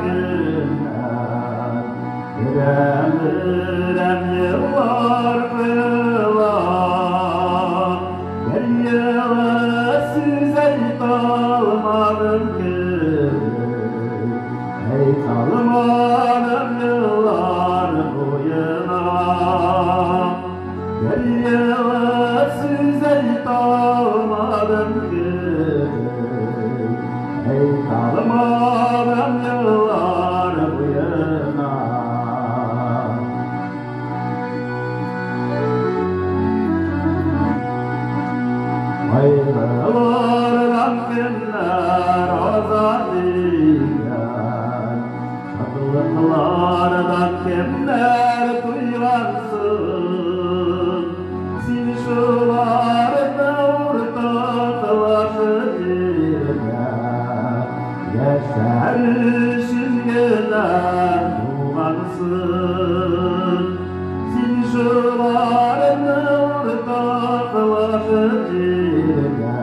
günler Göremirim yıllar kılar Bir yılı size kalmadım ki Ey kalmadım yıllar boyuna Bir yılı size kalmadım ki Ey kalmadım yıllar bu yana Ayrılardan günler azadiyen Çatılıklardan kimler duyarsın Sil şularını ortaklaşıcıya Yaşarışın güler duvansın Sil şularını ortaklaşıcıya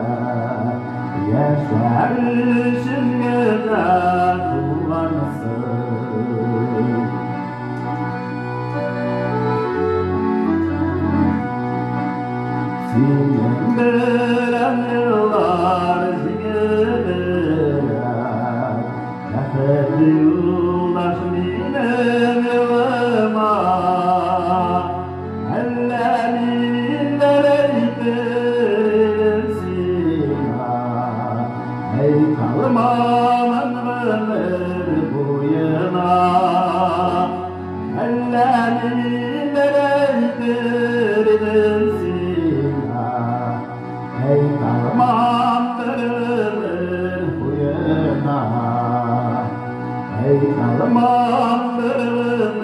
Yaşarışın güler duvansın Senin bilen yıllar zigiler Nefret yoldaş benim yılıma Ellerimle eytirsin Ey kalmamın ömür boyuna Ellerimle eytirsin Ey kalmamdır ömür boyuna Ey kalmamdır ömür